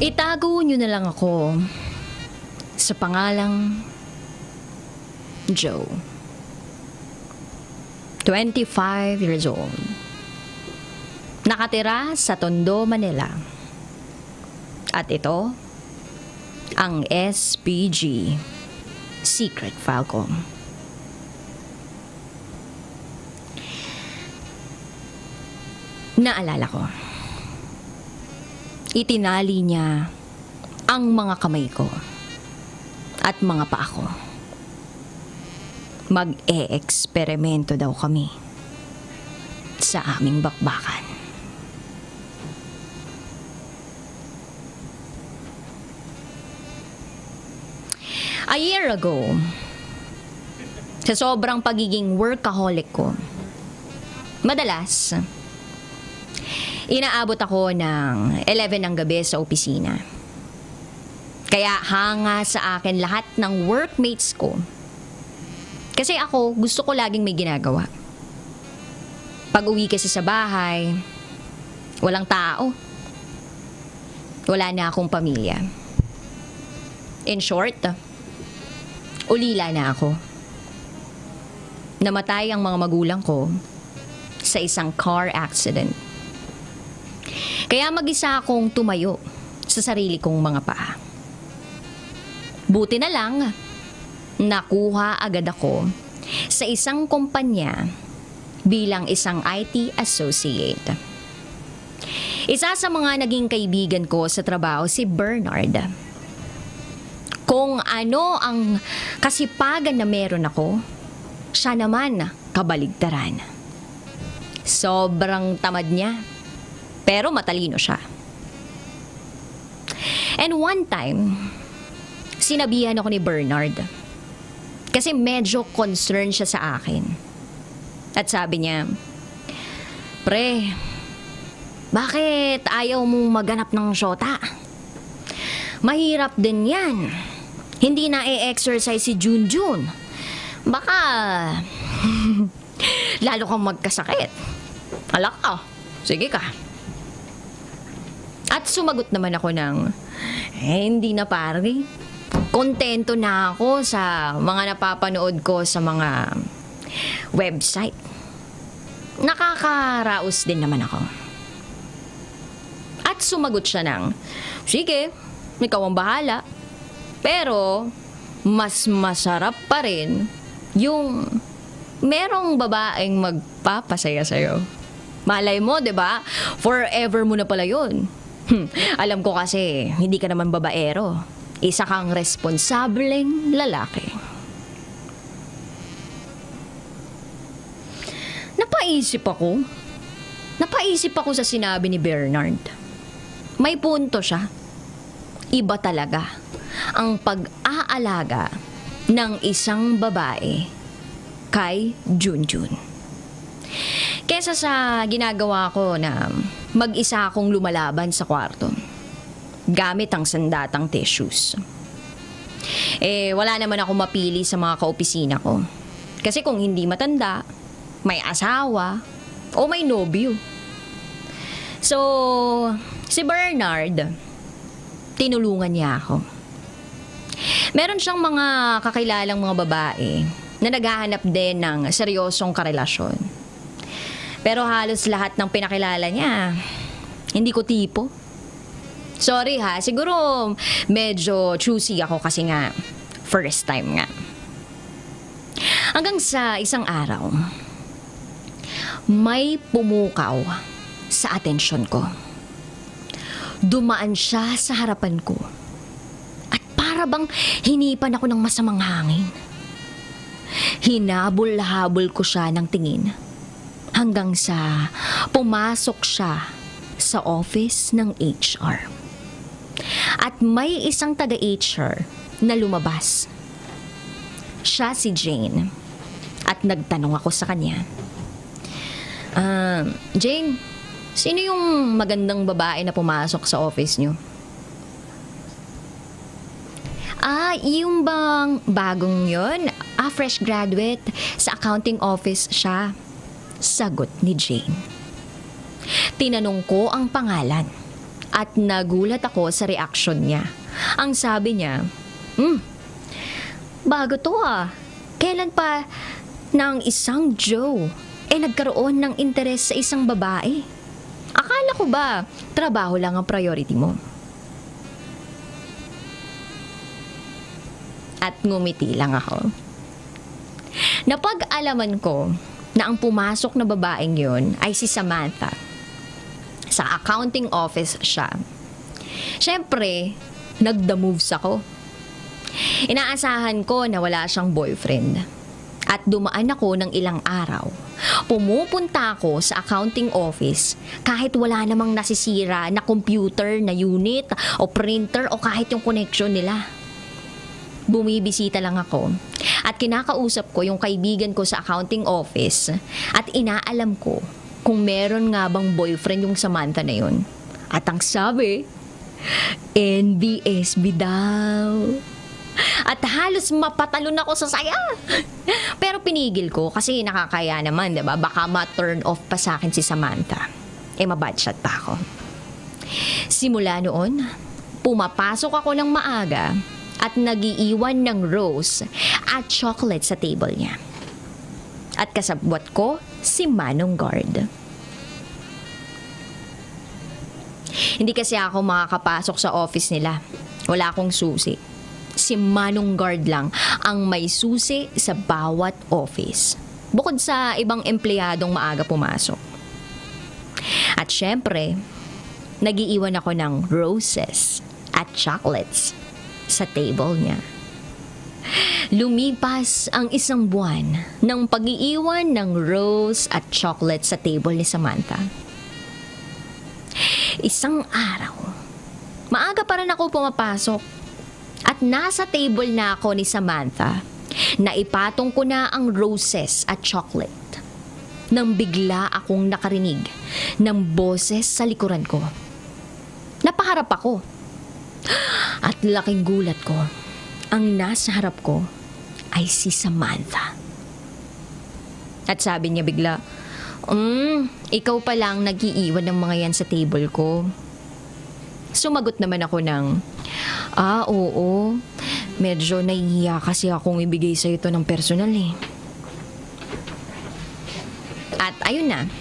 Itago niyo na lang ako sa pangalang Joe. 25 years old. Nakatira sa Tondo, Manila. At ito, ang SPG, Secret Falcon. Naalala ko. Itinali niya ang mga kamay ko at mga paa ko. Mag-e-eksperimento daw kami sa aming bakbakan. A year ago, sa sobrang pagiging workaholic ko, madalas, inaabot ako ng 11 ng gabi sa opisina. Kaya hanga sa akin lahat ng workmates ko. Kasi ako, gusto ko laging may ginagawa. Pag uwi kasi sa bahay, walang tao. Wala na akong pamilya. In short, ulila na ako. Namatay ang mga magulang ko sa isang car accident. Kaya mag-isa akong tumayo sa sarili kong mga paa. Buti na lang, nakuha agad ako sa isang kumpanya bilang isang IT associate. Isa sa mga naging kaibigan ko sa trabaho si Bernard. Kung ano ang kasipagan na meron ako, siya naman kabaligtaran. Sobrang tamad niya, pero matalino siya. And one time, sinabihan ako ni Bernard kasi medyo concerned siya sa akin. At sabi niya, "Pre, bakit ayaw mong maghanap ng syota? Mahirap din yan. Hindi na e-exercise si Junjun. Baka lalo kang magkasakit. Alak ka. Sige ka." At sumagot naman ako ng, hindi na pare. Kontento na ako sa mga napapanood ko sa mga website. Nakakaraos din naman ako. At sumagot siya ng, sige, ikaw ang bahala. Pero, mas masarap pa rin yung merong babaeng magpapasaya sa'yo. Malay mo, 'di ba? Forever mo na pala yun. Alam ko kasi, hindi ka naman babaero. Isa kang responsableng lalaki. Napaisip ako sa sinabi ni Bernard. May punto siya. Iba talaga ang pag-aalaga ng isang babae kay Junjun. Kesa sa ginagawa ko na mag-isa akong lumalaban sa kwarto gamit ang sandatang tissues. Wala naman ako mapili sa mga kaopisina ko. Kasi kung hindi matanda, may asawa, o may nobyo. So, si Bernard, tinulungan niya ako. Meron siyang mga kakilalang mga babae na naghahanap din ng seryosong karelasyon. Pero halos lahat ng pinakilala niya, hindi ko tipo. Sorry ha, siguro medyo choosy ako kasi nga, first time nga. Hanggang sa isang araw, may pumukaw sa atensyon ko. Dumaan siya sa harapan ko. At para bang hinipan ako ng masamang hangin. Hinabol-habol ko siya ng tingin. Hanggang sa pumasok siya sa office ng HR. At may isang taga-HR na lumabas. Siya si Jane. At nagtanong ako sa kanya. Jane, sino yung magandang babae na pumasok sa office niyo? Yung bang bagong yon? Fresh graduate. Sa accounting office siya. Sagot ni Jane. Tinanong ko ang pangalan At nagulat ako sa reaksyon niya. Ang sabi niya, bago to ah. Kailan pa ng isang Joe nagkaroon ng interes sa isang babae? Akala ko ba trabaho lang ang priority mo? At ngumiti lang ako. Napag-alaman ko na ang pumasok na babaeng yun ay si Samantha. Sa accounting office siya. Siyempre, nagda moves ako. Inaasahan ko na wala siyang boyfriend. At dumaan ako ng ilang araw. Pumupunta ako sa accounting office kahit wala namang nasisira na computer, na unit, o printer, o kahit yung connection nila. Bumibisita lang ako at kinakausap ko yung kaibigan ko sa accounting office at inaalam ko kung meron nga bang boyfriend yung Samantha na yun. At ang sabi, NBSB daw. At halos mapatalon ako sa saya. Pero pinigil ko kasi nakakaya naman, diba? Baka ma-turn off pa sa akin si Samantha. Mabadshot pa ako. Simula noon, pumapasok ako ng maaga at nagiiwan ng rose at chocolate sa table niya. At kasabwat ko si Manong Guard. Hindi kasi ako makakapasok sa office nila. Wala akong susi. Si Manong Guard lang ang may susi sa bawat office. Bukod sa ibang empleyadong maaga pumasok. At syempre, nagiiwan ako ng roses at chocolates sa table niya. Lumipas ang isang buwan ng pag-iiwan ng rose at chocolate sa table ni Samantha. Isang araw, maaga pa rin ako pumapasok at nasa table na ako ni Samantha na ipatong ko na ang roses at chocolate nang bigla akong nakarinig ng boses sa likuran ko. Napaharap ako at laking gulat ko. Ang nasa harap ko ay si Samantha. At sabi niya bigla, ikaw pa lang nag-iiwan ng mga yan sa table ko. Sumagot naman ako ng, oo. Medyo nahihiya kasi akong ibigay sa ito ng personal eh. At ayun na,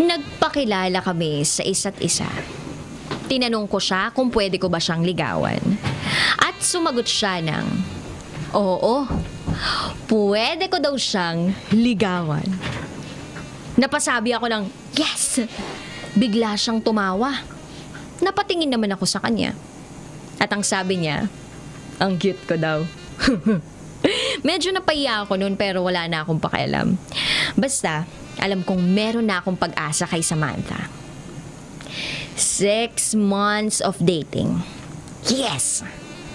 nagpakilala kami sa isa't isa. Tinanong ko siya kung pwede ko ba siyang ligawan. At sumagot siya ng, oo, pwede ko daw siyang ligawan. Napasabi ako ng, yes! Bigla siyang tumawa. Napatingin naman ako sa kanya. At ang sabi niya, ang cute ko daw. Medyo napahiya ako noon pero wala na akong pakialam. Basta, alam kong meron na akong pag-asa kay Samantha. 6 months of dating. Yes!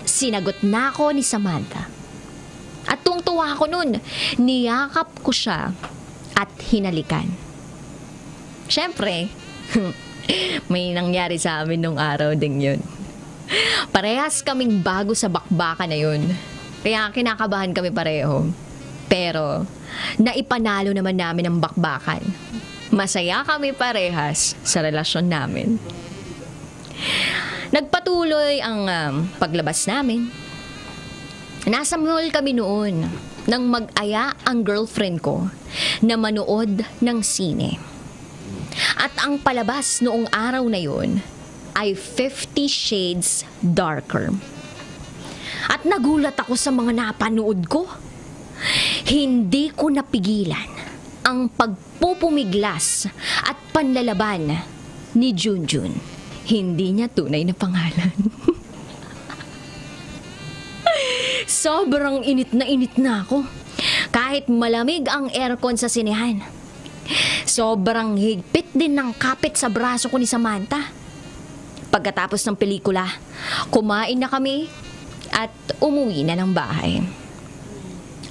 Sinagot na ako ni Samantha. At tuwang-tuwa ako noon. Niyakap ko siya at hinalikan. Siyempre, may nangyari sa amin nung araw ding yun. Parehas kaming bago sa bakbakan na yun. Kaya kinakabahan kami pareho. Pero, naipanalo naman namin ang bakbakan. Masaya kami parehas sa relasyon namin. Nagpatuloy ang paglabas namin. Nasa mall kami noon nang mag-aya ang girlfriend ko na manood ng sine. At ang palabas noong araw na yun ay 50 Shades Darker. At nagulat ako sa mga napanood ko. Hindi ko napigilan ang pagpupumiglas at panlalaban ni Junjun. Hindi niya tunay na pangalan. Sobrang init na ako. Kahit malamig ang aircon sa sinehan. Sobrang higpit din ng kapit sa braso ko ni Samantha. Pagkatapos ng pelikula, kumain na kami at umuwi na ng bahay.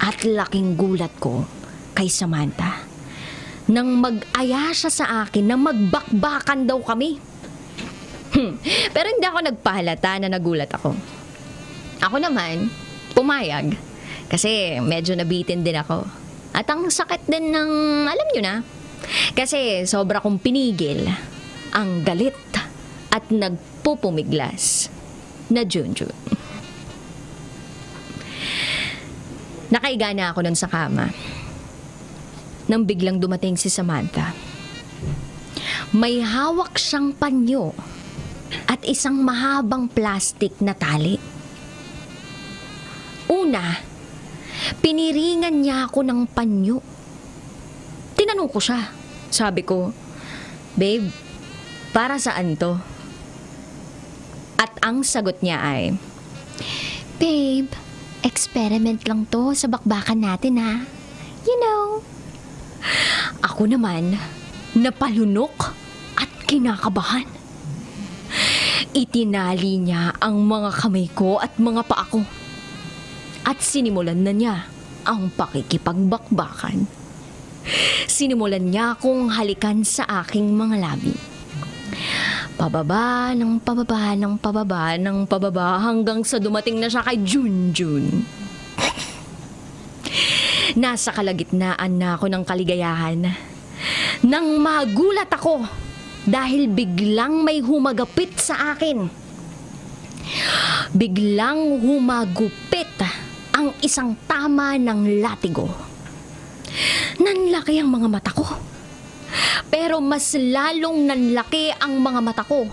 At laking gulat ko kay Samantha nang mag-aya siya sa akin na magbakbakan daw kami. Pero hindi ako nagpahalata na nagulat ako. Ako naman, pumayag. Kasi medyo nabitin din ako. At ang sakit din ng, alam nyo na, kasi sobra kong pinigil ang galit at nagpupumiglas na Junjun. Nakaiga na ako nun sa kama nang biglang dumating si Samantha. May hawak siyang panyo at isang mahabang plastic na tali. Una, piniringan niya ako ng panyo. Tinanong ko siya. Sabi ko, "Babe, para saan to?" At ang sagot niya ay, "Babe, experiment lang to sa bakbakan natin ha. You know." Ako naman, napalunok at kinakabahan. Itinali niya ang mga kamay ko at mga paa ko. At sinimulan na niya ang pakikipagbakbakan. Sinimulan niya akong halikan sa aking mga labi. Pababa ng pababa ng pababa ng pababa hanggang sa dumating na siya kay Junjun. Nasa kalagitnaan na ako ng kaligayahan nang magulat ako dahil biglang may humagapit sa akin. Biglang humagupit ang isang tama ng latigo. Nanlaki ang mga mata ko. Pero mas lalong nanlaki ang mga mata ko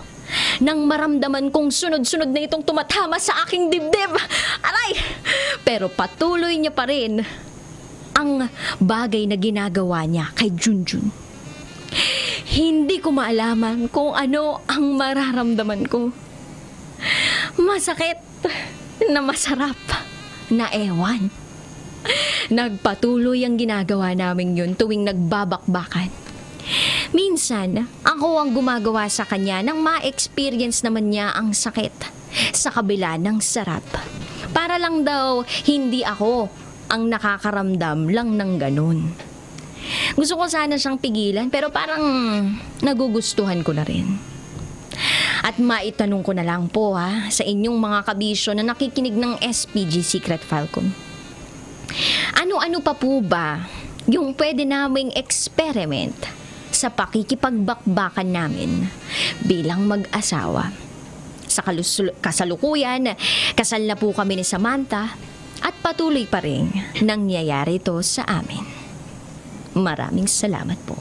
nang maramdaman kong sunod-sunod na itong tumatama sa aking dibdib. Aray! Pero patuloy niya pa rin ang bagay na ginagawa niya kay Junjun. Hindi ko maalaman kung ano ang mararamdaman ko. Masakit na masarap na ewan. Nagpatuloy ang ginagawa namin yun tuwing nagbabakbakan. Minsan, ako ang gumagawa sa kanya nang ma-experience naman niya ang sakit sa kabila ng sarap. Para lang daw hindi ako ang nakakaramdam lang ng ganun. Gusto ko sana siyang pigilan pero parang nagugustuhan ko na rin. At maitanong ko na lang po sa inyong mga kabisyo na nakikinig ng SPG Secret Falcon. Ano-ano pa po ba yung pwede naming experiment sa pakikipagbakbakan namin bilang mag-asawa? Sa kasalukuyan, kasal na po kami ni Samantha at patuloy pa rin nangyayari ito sa amin. Maraming salamat po.